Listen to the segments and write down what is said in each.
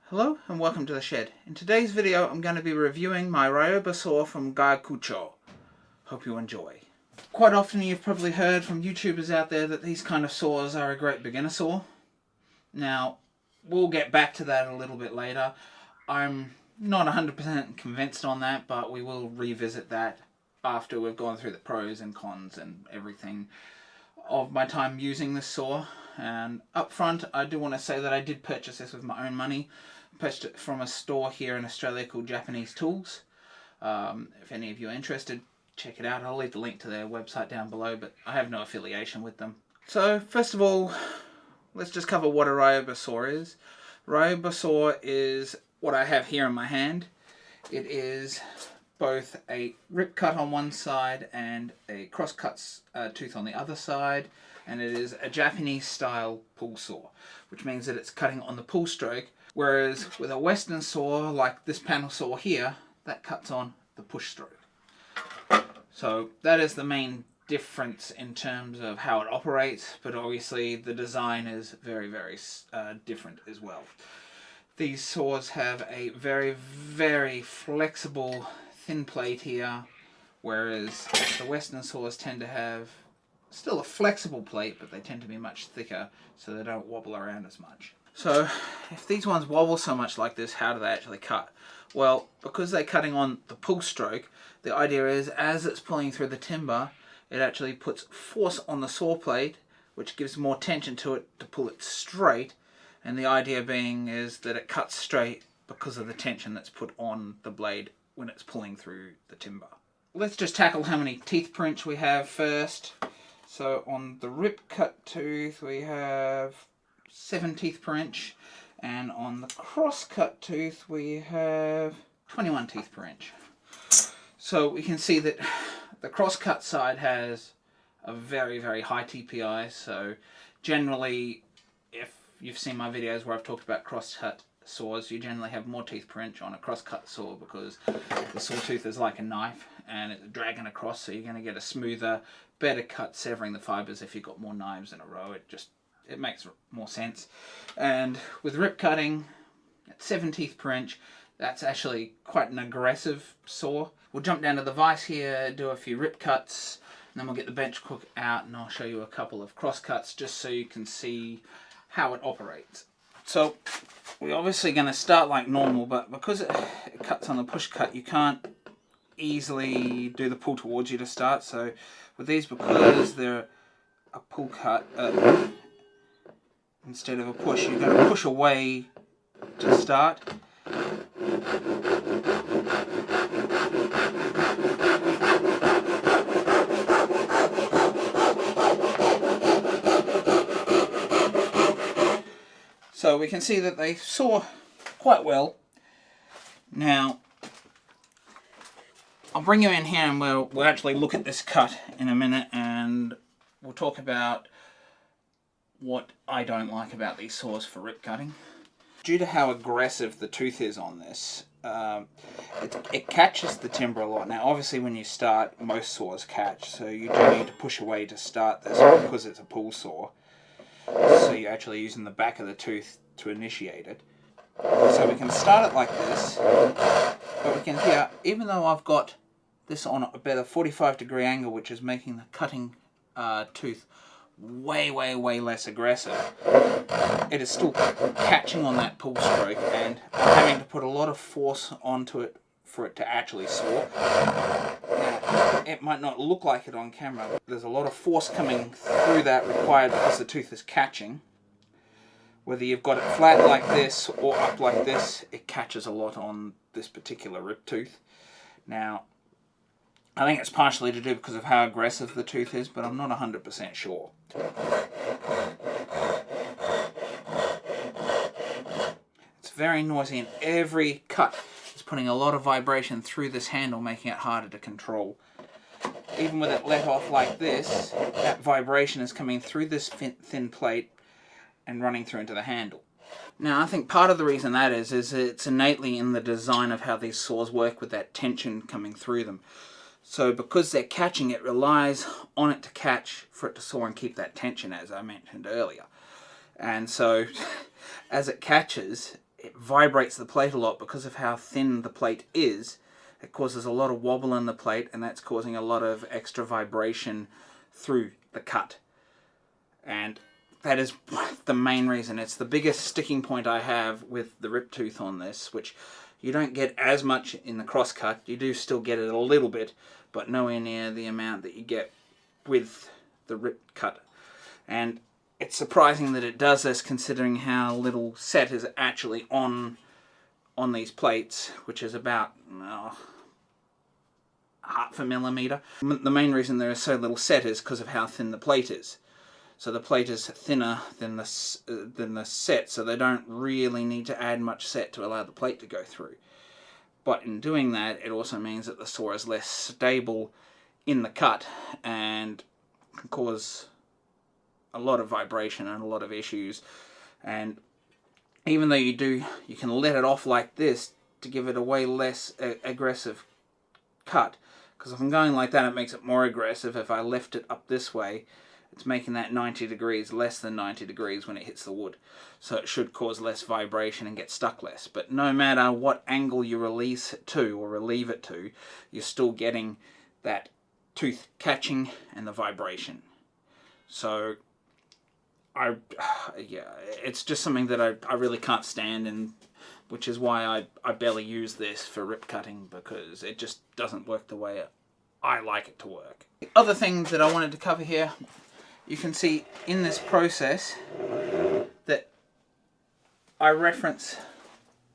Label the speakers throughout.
Speaker 1: Hello and welcome to the shed. In today's video I'm going to be reviewing my Ryoba Saw from Gakucho. Hope you enjoy. Quite often you've probably heard from YouTubers out there that these kind of saws are a great beginner saw. Now we'll get back to that a little bit later. I'm not 100% convinced on that, but we will revisit that after we've gone through the pros and cons and everything of my time using this saw. And up front I do want to say that I did purchase this with my own money. Purchased it from a store here in Australia called Japanese Tools. If any of you are interested, check it out. I'll leave the link to their website down below, but I have no affiliation with them. So first of all, let's just cover what a Ryoba Saw is. Ryoba Saw is what I have here in my hand. It is both a rip cut on one side and a crosscut tooth on the other side, and it is a Japanese style pull saw, which means that it's cutting on the pull stroke, whereas with a Western saw like this panel saw here, that cuts on the push stroke. So that is the main difference in terms of how it operates, but obviously the design is very different as well. These saws have a very flexible thin plate here, whereas the Western saws tend to have still a flexible plate, but they tend to be much thicker, so they don't wobble around as much. So if these ones wobble so much like this, how do they actually cut? Well, because they're cutting on the pull stroke, the idea is as it's pulling through the timber, it actually puts force on the saw plate, which gives more tension to it to pull it straight, and the idea being is that it cuts straight because of the tension that's put on the blade when it's pulling through the timber. Let's just tackle how many teeth per inch we have first. So on the rip cut tooth we have 7 teeth per inch, and on the cross cut tooth we have 21 teeth per inch. So we can see that the cross cut side has a very high TPI. So generally, if you've seen my videos where I've talked about cross cut saws, you generally have more teeth per inch on a cross cut saw because the saw tooth is like a knife and it's dragging across, so you're going to get a smoother, better cut severing the fibers if you've got more knives in a row. It makes more sense. And with rip cutting at 7 teeth per inch, that's actually quite an aggressive saw. We'll jump down to the vise here, do a few rip cuts, and then we'll get the bench hook out and I'll show you a couple of cross cuts just so you can see how it operates. So we're obviously going to start like normal, but because it cuts on the push cut, you can't easily do the pull towards you to start. So with these, because they're a pull cut instead of a push, you're going to push away to start. So we can see that they saw quite well. Now, I'll bring you in here and we'll actually look at this cut in a minute, and we'll talk about what I don't like about these saws for rip cutting. Due to how aggressive the tooth is on this, it catches the timber a lot. Now obviously when you start, most saws catch, so you do need to push away to start this because it's a pull saw. So you're actually using the back of the tooth to initiate it. So we can start it like this, but we can hear, even though I've got this on about a 45-degree angle, which is making the cutting tooth way less aggressive, it is still catching on that pull stroke, and I'm having to put a lot of force onto it for it to actually saw. Now, it might not look like it on camera, but there's a lot of force coming through that required because the tooth is catching. Whether you've got it flat like this or up like this, it catches a lot on this particular rip tooth. Now, I think it's partially to do because of how aggressive the tooth is, but I'm not 100% sure. It's very noisy, and every cut is putting a lot of vibration through this handle, making it harder to control. Even with it let off like this, that vibration is coming through this thin plate and running through into the handle. Now I think part of the reason that is it's innately in the design of how these saws work with that tension coming through them. So because they're catching, it relies on it to catch for it to saw and keep that tension, as I mentioned earlier. And so as it catches, it vibrates the plate a lot because of how thin the plate is. It causes a lot of wobble in the plate, and that's causing a lot of extra vibration through the cut. And that is the main reason. It's the biggest sticking point I have with the rip tooth on this, which you don't get as much in the crosscut. You do still get it a little bit, but nowhere near the amount that you get with the rip cut. And it's surprising that it does this, considering how little set is actually on these plates, which is about half a millimeter. The main reason there is so little set is because of how thin the plate is. So the plate is thinner than the set, so they don't really need to add much set to allow the plate to go through. But in doing that, it also means that the saw is less stable in the cut and can cause a lot of vibration and a lot of issues. And even though you can let it off like this to give it a way less aggressive cut, because if I'm going like that, it makes it more aggressive. If I left it up this way, it's making that 90 degrees, less than 90 degrees when it hits the wood. So it should cause less vibration and get stuck less. But no matter what angle you release it to or relieve it to, you're still getting that tooth catching and the vibration. So yeah, it's just something that I really can't stand, and which is why I barely use this for rip cutting, because it just doesn't work the way I like it to work. The other thing that I wanted to cover here, you can see in this process that I reference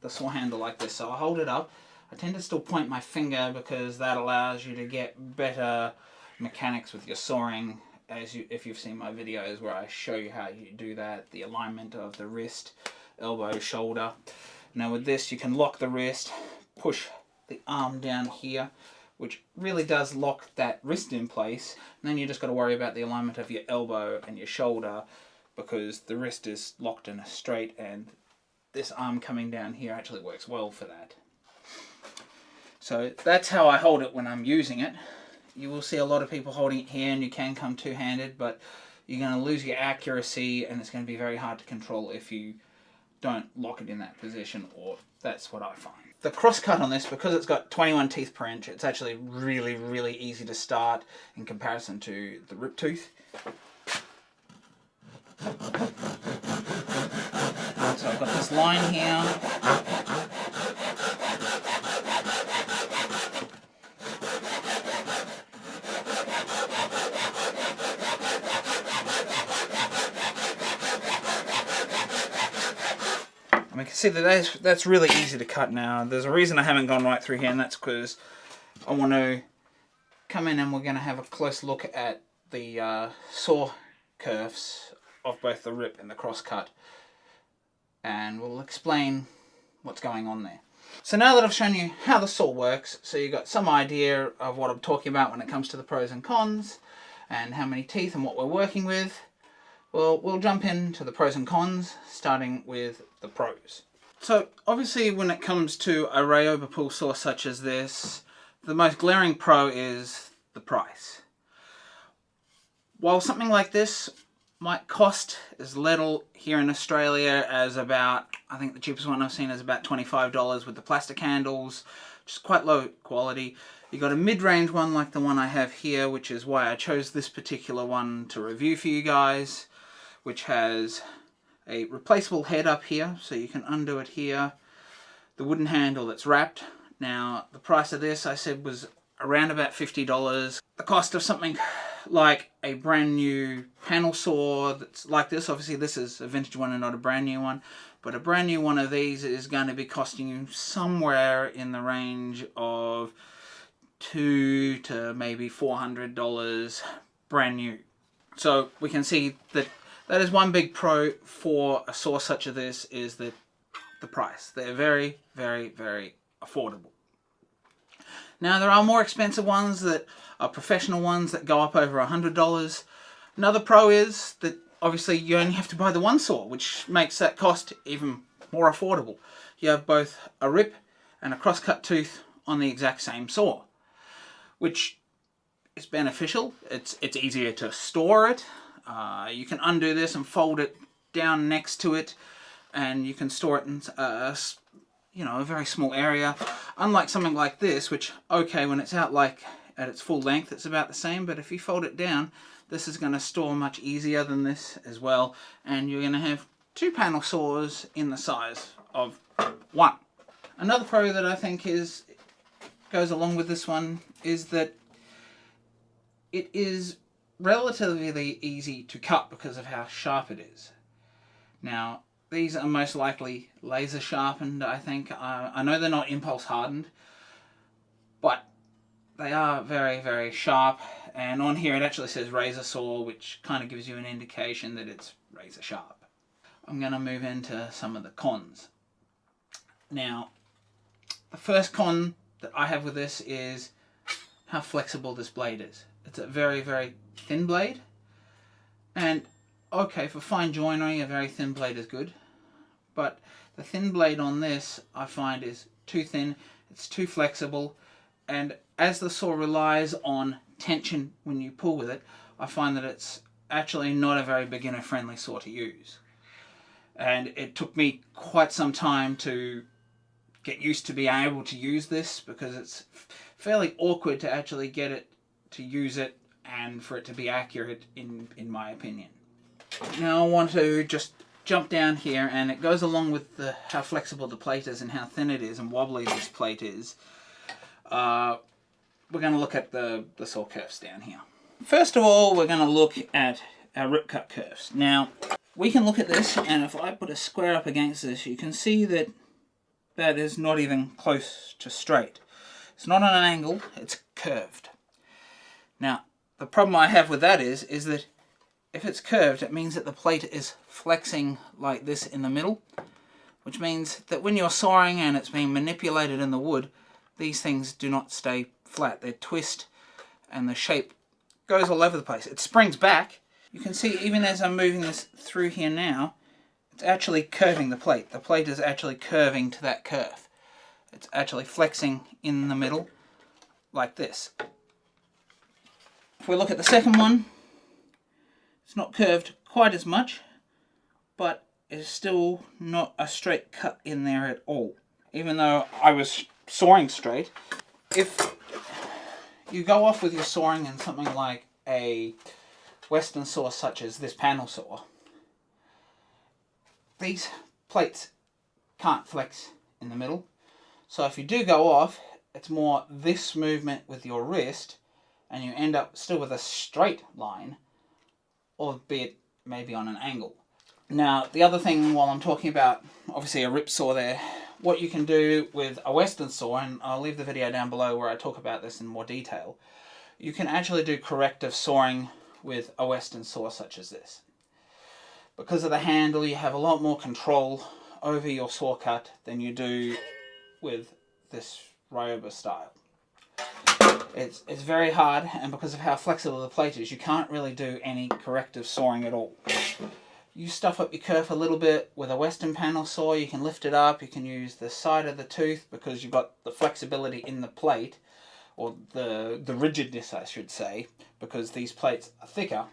Speaker 1: the saw handle like this. So I hold it up. I tend to still point my finger because that allows you to get better mechanics with your sawing. If you've seen my videos where I show you how you do that, the alignment of the wrist, elbow, shoulder. Now with this, you can lock the wrist, push the arm down here, which really does lock that wrist in place. And then you just got to worry about the alignment of your elbow and your shoulder, because the wrist is locked in a straight, and this arm coming down here actually works well for that. So that's how I hold it when I'm using it. You will see a lot of people holding it here, and you can come two-handed, but you're going to lose your accuracy, and it's going to be very hard to control if you don't lock it in that position, or that's what I find. The crosscut on this, because it's got 21 teeth per inch, it's actually really, really easy to start in comparison to the rip tooth. So I've got this line here. We can see that that's really easy to cut now. There's a reason I haven't gone right through here, and that's because I want to come in and we're going to have a close look at the saw curves of both the rip and the crosscut, and we'll explain what's going on there. So now that I've shown you how the saw works, so you've got some idea of what I'm talking about when it comes to the pros and cons, and how many teeth and what we're working with, well, we'll jump into the pros and cons, starting with the pros. So obviously when it comes to a Ryoba pool saw such as this, the most glaring pro is the price. While something like this might cost as little here in Australia as about, I think the cheapest one I've seen is about $25 with the plastic handles, which is quite low quality. You've got a mid-range one like the one I have here, which is why I chose this particular one to review for you guys, which has a replaceable head up here, so you can undo it here. The wooden handle that's wrapped. Now, the price of this, I said, was around about $50. The cost of something like a brand new panel saw that's like this, obviously this is a vintage one and not a brand new one, but a brand new one of these is going to be costing you somewhere in the range of $200 to maybe $400 brand new. So we can see that that is one big pro for a saw such as this, is that the price. They're very, very, very affordable. Now there are more expensive ones that are professional ones that go up over $100. Another pro is that obviously you only have to buy the one saw, which makes that cost even more affordable. You have both a rip and a crosscut tooth on the exact same saw, which is beneficial. It's easier to store it. You can undo this and fold it down next to it, and you can store it in you know, a very small area. Unlike something like this, which, okay, when it's out like at its full length, it's about the same, but if you fold it down, this is going to store much easier than this as well, and you're going to have 2 panel saws in the size of 1. Another pro that I think goes along with this one is that it is relatively easy to cut because of how sharp it is. Now, these are most likely laser sharpened, I think. I know they're not impulse hardened, but they are very, very sharp. And on here it actually says Razorsaw, which kind of gives you an indication that it's razor sharp. I'm going to move into some of the cons. Now, the first con that I have with this is how flexible this blade is. It's a very, very thin blade. And okay, for fine joinery, a very thin blade is good. But the thin blade on this, I find, is too thin. It's too flexible. And as the saw relies on tension when you pull with it, I find that it's actually not a very beginner-friendly saw to use. And it took me quite some time to get used to being able to use this, because it's fairly awkward to actually get it to use it and for it to be accurate in my opinion. Now I want to just jump down here, and it goes along with how flexible the plate is and how thin it is and wobbly this plate is. We're going to look at the saw curves down here. First of all, we're going to look at our rip cut curves. Now, we can look at this, and if I put a square up against this, you can see that that is not even close to straight. It's not on an angle, it's curved. Now, the problem I have with that is that if it's curved, it means that the plate is flexing like this in the middle, which means that when you're sawing and it's being manipulated in the wood, these things do not stay flat. They twist and the shape goes all over the place. It springs back. You can see even as I'm moving this through here now, it's actually curving the plate. The plate is actually curving to that curve. It's actually flexing in the middle like this. If we look at the second one, it's not curved quite as much, but it's still not a straight cut in there at all. Even though I was sawing straight, if you go off with your sawing in something like a Western saw such as this panel saw, these plates can't flex in the middle. So if you do go off, it's more this movement with your wrist, and you end up still with a straight line, albeit maybe on an angle. Now, the other thing while I'm talking about, obviously a rip saw there, what you can do with a Western saw, and I'll leave the video down below where I talk about this in more detail, you can actually do corrective sawing with a Western saw such as this. Because of the handle, you have a lot more control over your saw cut than you do with this Ryoba style. It's very hard, and because of how flexible the plate is, you can't really do any corrective sawing at all. You stuff up your kerf a little bit with a Western panel saw, you can lift it up, you can use the side of the tooth because you've got the flexibility in the plate, or the rigidness I should say, because these plates are thicker.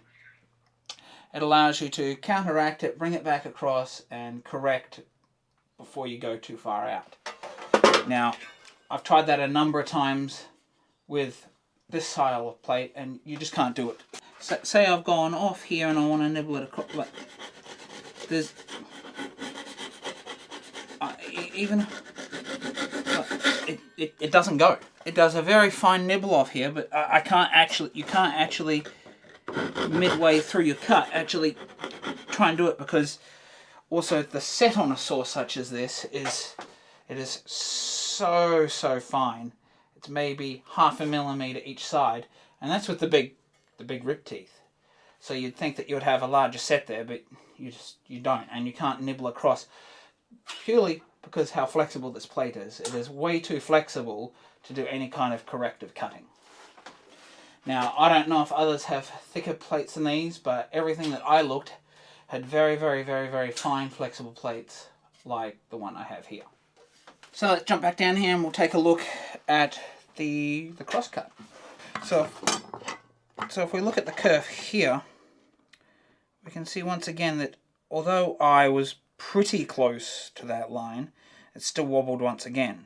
Speaker 1: It allows you to counteract it, bring it back across, and correct before you go too far out. Now, I've tried that a number of times with this style of plate, and you just can't do it. So, say I've gone off here and I want to nibble it across, like there's it doesn't go. It does a very fine nibble off here, but you can't actually midway through your cut actually try and do it, because also the set on a saw such as this is so fine. It's maybe 0.5 millimeter each side, and that's with the big rip teeth. So you'd think that you would have a larger set there, but you don't, and you can't nibble across purely because how flexible this plate is. It is way too flexible to do any kind of corrective cutting. Now, I don't know if others have thicker plates than these, but everything that I looked had very fine flexible plates like the one I have here. So let's jump back down here and we'll take a look at the crosscut. So if we look at the curve here, we can see once again that although I was pretty close to that line, it still wobbled once again.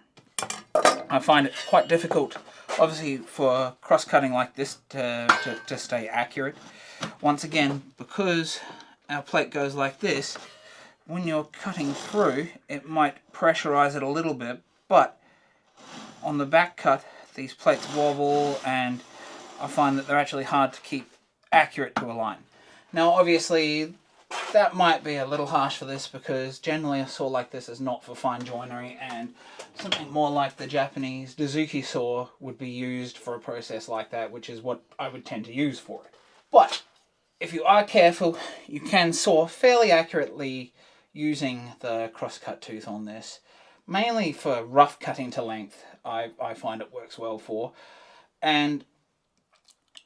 Speaker 1: I find it quite difficult, obviously, for cross-cutting like this to stay accurate. Once again, because our plate goes like this, when you're cutting through, it might pressurize it a little bit, but on the back cut, these plates wobble, and I find that they're actually hard to keep accurate to a line. Now, obviously, that might be a little harsh for this, because generally a saw like this is not for fine joinery, and something more like the Japanese Dozuki saw would be used for a process like that, which is what I would tend to use for it. But if you are careful, you can saw fairly accurately using the crosscut tooth on this. Mainly for rough cutting to length, I find it works well for. And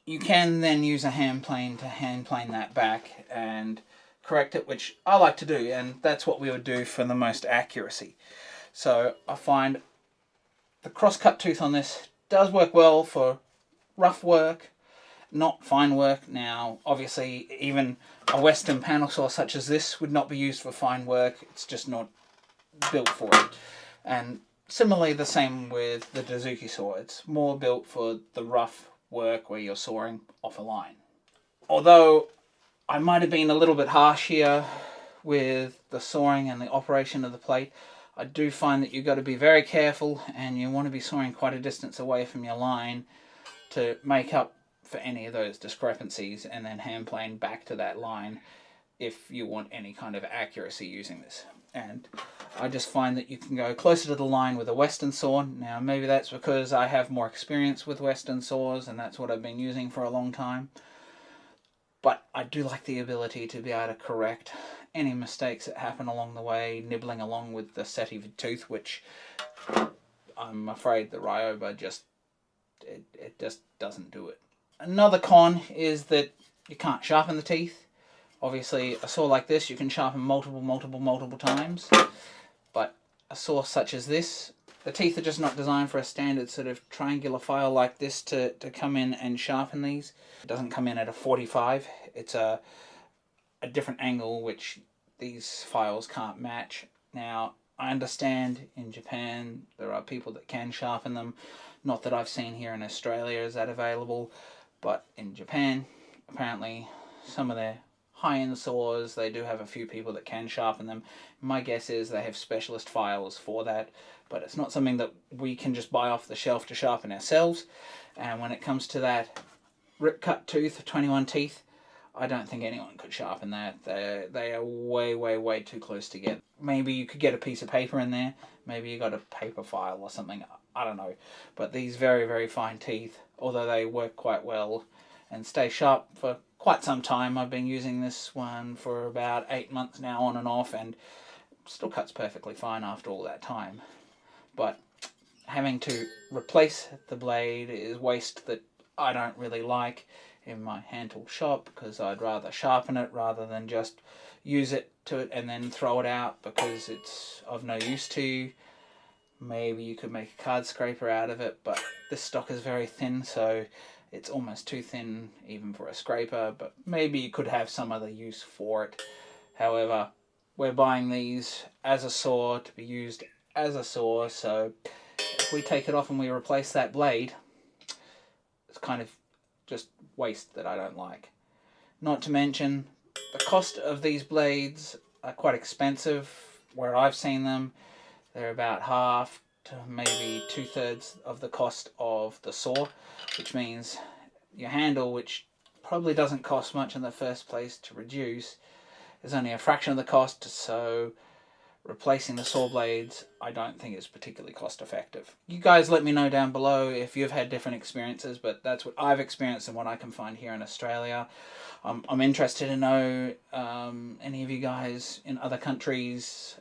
Speaker 1: you can then use a hand plane to hand plane that back and correct it, which I like to do, and that's what we would do for the most accuracy. So I find the crosscut tooth on this does work well for rough work, not fine work. Now, obviously, even a Western panel saw such as this would not be used for fine work. It's just not built for it. And similarly, the same with the Dozuki saw. It's more built for the rough work where you're sawing off a line. Although I might have been a little bit harsh here with the sawing and the operation of the plate, I do find that you've got to be very careful, and you want to be sawing quite a distance away from your line to make up for any of those discrepancies, and then hand plane back to that line if you want any kind of accuracy using this. And I just find that you can go closer to the line with a Western saw. Now, maybe that's because I have more experience with Western saws, and that's what I've been using for a long time. But I do like the ability to be able to correct any mistakes that happen along the way, nibbling along with the settee tooth, which I'm afraid the Ryoba just doesn't do it. Another con is that you can't sharpen the teeth. Obviously, a saw like this you can sharpen multiple times, but a saw such as this, the teeth are just not designed for a standard sort of triangular file like this to come in and sharpen these. It doesn't come in at a 45. It's a different angle which these files can't match. Now, I understand in Japan there are people that can sharpen them. Not that I've seen here in Australia is that available, but in Japan, apparently some of their high-end saws, they do have a few people that can sharpen them. My guess is they have specialist files for that, but it's not something that we can just buy off the shelf to sharpen ourselves. And when it comes to that rip cut tooth, 21 teeth, I don't think anyone could sharpen that. They are way too close together. Maybe you could get a piece of paper in there. Maybe you got a paper file or something. I don't know. But these very fine teeth, although they work quite well and stay sharp for quite some time. I've been using this one for about 8 months now, on and off, and still cuts perfectly fine after all that time. But having to replace the blade is waste that I don't really like in my hand tool shop, because I'd rather sharpen it rather than just use it and then throw it out because it's of no use to you. Maybe you could make a card scraper out of it, but this stock is very thin, so it's almost too thin even for a scraper, but maybe you could have some other use for it. However, we're buying these as a saw to be used as a saw, so if we take it off and we replace that blade, it's kind of just waste that I don't like. Not to mention, the cost of these blades are quite expensive. Where I've seen them, they're about half to maybe 2/3 of the cost of the saw, which means your handle, which probably doesn't cost much in the first place to reduce, is only a fraction of the cost. So replacing the saw blades, I don't think is particularly cost effective. You guys let me know down below if you've had different experiences, but that's what I've experienced and what I can find here in Australia. I'm interested to know any of you guys in other countries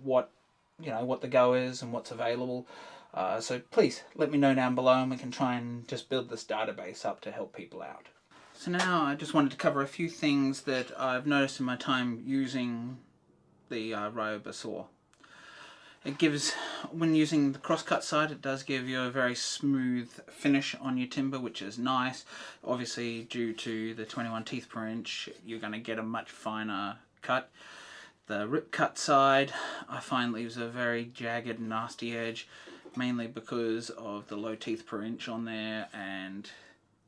Speaker 1: what the go is and what's available. So please let me know down below, and we can try and just build this database up to help people out. So now I just wanted to cover a few things that I've noticed in my time using the Ryoba saw. It gives, when using the crosscut side, it does give you a very smooth finish on your timber, which is nice. Obviously, due to the 21 teeth per inch, you're going to get a much finer cut. The rip cut side I find leaves a very jagged and nasty edge, mainly because of the low teeth per inch on there and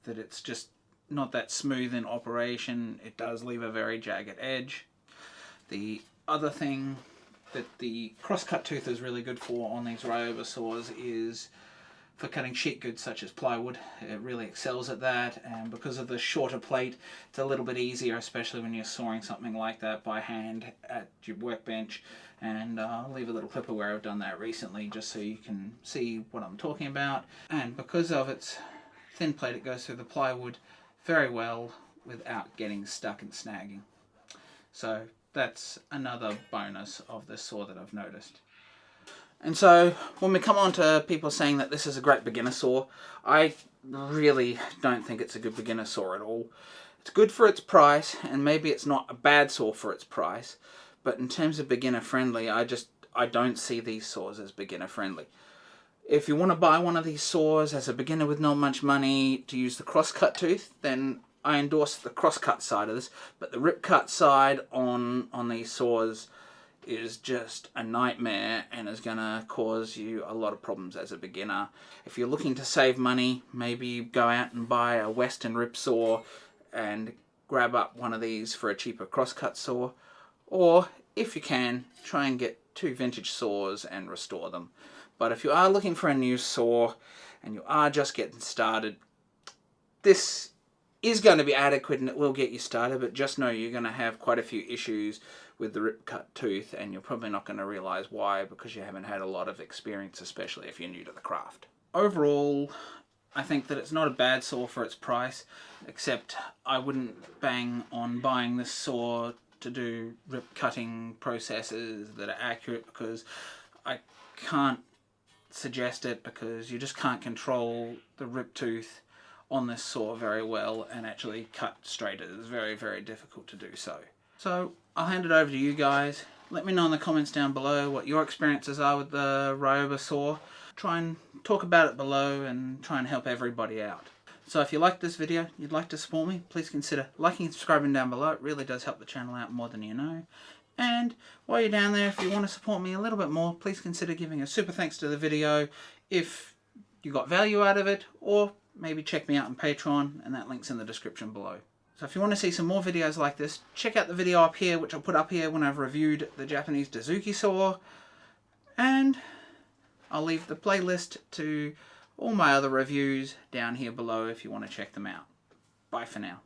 Speaker 1: that it's just not that smooth in operation. It does leave a very jagged edge. The other thing that the crosscut tooth is really good for on these Ryoba saws is for cutting sheet goods such as plywood. It really excels at that, and because of the shorter plate it's a little bit easier, especially when you're sawing something like that by hand at your workbench. And I'll leave a little clip of where I've done that recently just so you can see what I'm talking about. And because of its thin plate, it goes through the plywood very well without getting stuck and snagging. So that's another bonus of this saw that I've noticed. And so when we come on to people saying that this is a great beginner saw, I really don't think it's a good beginner saw at all. It's good for its price, and maybe it's not a bad saw for its price, but in terms of beginner friendly, I don't see these saws as beginner friendly. If you want to buy one of these saws as a beginner with not much money to use the crosscut tooth, then I endorse the crosscut side of this, but the rip cut side on these saws is just a nightmare and is going to cause you a lot of problems as a beginner. If you're looking to save money, maybe go out and buy a Western rip saw and grab up one of these for a cheaper crosscut saw, or if you can, try and get 2 vintage saws and restore them. But if you are looking for a new saw and you are just getting started, this is going to be adequate and it will get you started, but just know you're going to have quite a few issues with the rip cut tooth, and you're probably not going to realize why because you haven't had a lot of experience, especially if you're new to the craft. Overall, I think that it's not a bad saw for its price, except I wouldn't bang on buying this saw to do rip cutting processes that are accurate, because I can't suggest it, because you just can't control the rip tooth on this saw very well and actually cut straight. It is very, very difficult to do so. So I'll hand it over to you guys. Let me know in the comments down below what your experiences are with the Ryoba saw. Try and talk about it below and try and help everybody out. So if you liked this video, you'd like to support me, please consider liking and subscribing down below. It really does help the channel out more than you know. And while you're down there, if you want to support me a little bit more, please consider giving a super thanks to the video if you got value out of it, or maybe check me out on Patreon, and that link's in the description below. So if you want to see some more videos like this, check out the video up here, which I'll put up here when I've reviewed the Japanese Dozuki saw. And I'll leave the playlist to all my other reviews down here below if you want to check them out. Bye for now.